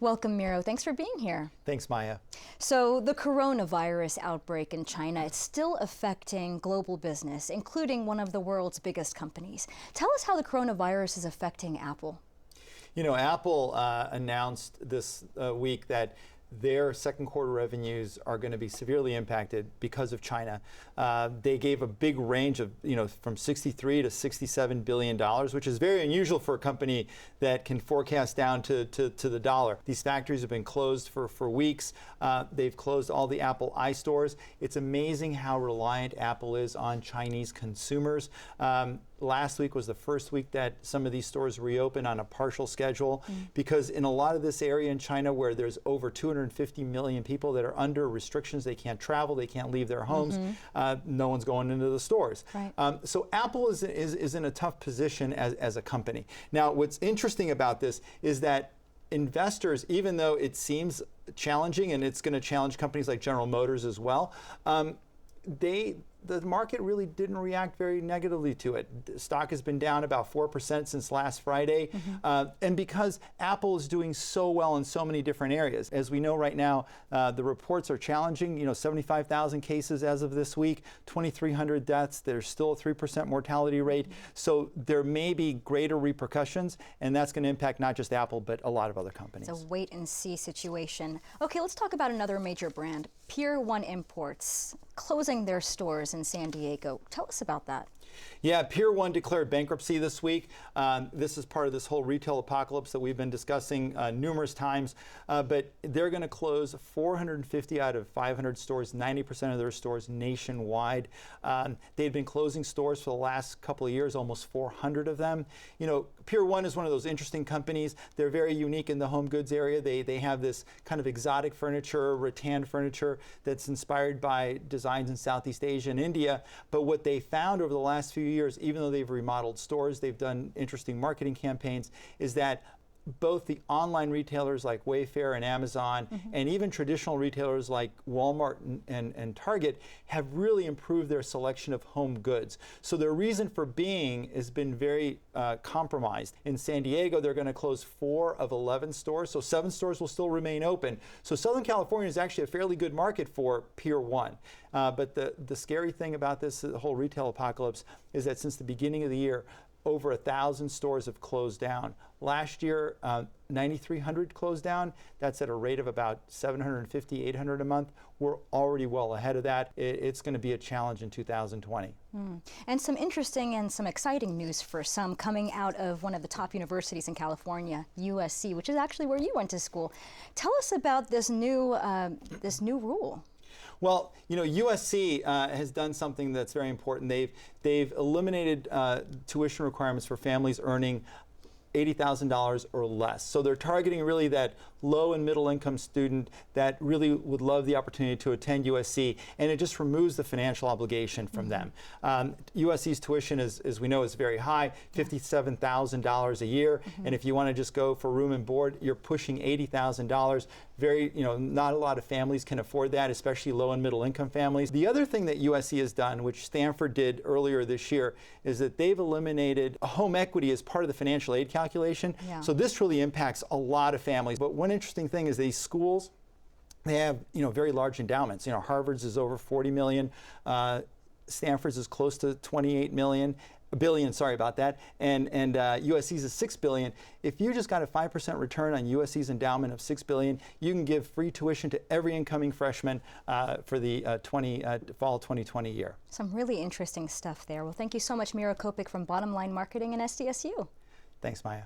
Welcome, Miro. Thanks for being here. Thanks, Maya. So the coronavirus outbreak in China, it's still affecting global business, including one of the world's biggest companies. Tell us how the coronavirus is affecting Apple. You know, Apple announced this week that their second quarter revenues are going to be severely impacted because of China. They gave a big range of, from 63 to 67 billion dollars, which is very unusual for a company that can forecast down to the dollar. These factories have been closed for weeks. They've closed all the Apple iStores. It's amazing how reliant Apple is on Chinese consumers. Last week was the first week that some of these stores reopened on a partial schedule because in a lot of this area in China where there's over 250 million people that are under restrictions, they can't travel, they can't leave their homes, no one's going into the stores. Right. So Apple is in a tough position as a company. Now, what's interesting about this is that investors, even though it seems challenging and it's going to challenge companies like General Motors as well, the market really didn't react very negatively to it. The stock has been down about 4% since last Friday. And because Apple is doing so well in so many different areas. As we know right now, the reports are challenging, 75,000 cases as of this week, 2,300 deaths. There's still a 3% mortality rate. So there may be greater repercussions, and that's going to impact not just Apple, but a lot of other companies. It's a wait and see situation. Okay, let's talk about another major brand, Pierone Imports, closing their stores in San Diego. Tell us about that. Yeah, Pierone declared bankruptcy this week. This is part of this whole retail apocalypse that we've been discussing numerous times. But they're going to close 450 out of 500 stores, 90% of their stores nationwide. They've been closing stores for the last couple of years, almost 400 of them. Pierone is one of those interesting companies. They're very unique in the home goods area. They have this kind of exotic furniture, rattan furniture that's inspired by designs in Southeast Asia and India. But what they found over the last few years, even though they've remodeled stores, they've done interesting marketing campaigns, is that both the online retailers like Wayfair and Amazon and even traditional retailers like Walmart and Target have really improved their selection of home goods. So their reason for being has been very compromised. In San Diego, they're going to close 4 of 11 stores, so 7 stores will still remain open. So Southern California is actually a fairly good market for Pierone. But the scary thing about this whole retail apocalypse is that since the beginning of the year, over 1,000 stores have closed down. Last year, 9,300 closed down. That's at a rate of about 750, 800 a month. We're already well ahead of that. It's going to be a challenge in 2020. And some interesting and some exciting news for some coming out of one of the top universities in California, USC, which is actually where you went to school. Tell us about this new rule. Well, USC has done something that's very important. They've eliminated tuition requirements for families earning $80,000 or less. So they're targeting really that low and middle income student that really would love the opportunity to attend USC, and it just removes the financial obligation from them. USC's tuition, as we know, is very high, $57,000 a year, and if you want to just go for room and board, you're pushing $80,000. Not a lot of families can afford that, especially low and middle income families. The other thing that USC has done, which Stanford did earlier this year, is that they've eliminated home equity as part of the financial aid calculation. So this really impacts a lot of families. But one interesting thing is these schools, they have very large endowments. Harvard's is over 40 million, Stanford's is close to 28 billion, sorry about that, and USC's is 6 billion. If you just got a 5% return on USC's endowment of 6 billion, you can give free tuition to every incoming freshman for the fall 2020 year. Some really interesting stuff there. Well, thank you so much, Miro Copic from Bottom Line Marketing and SDSU. Thanks, Maya.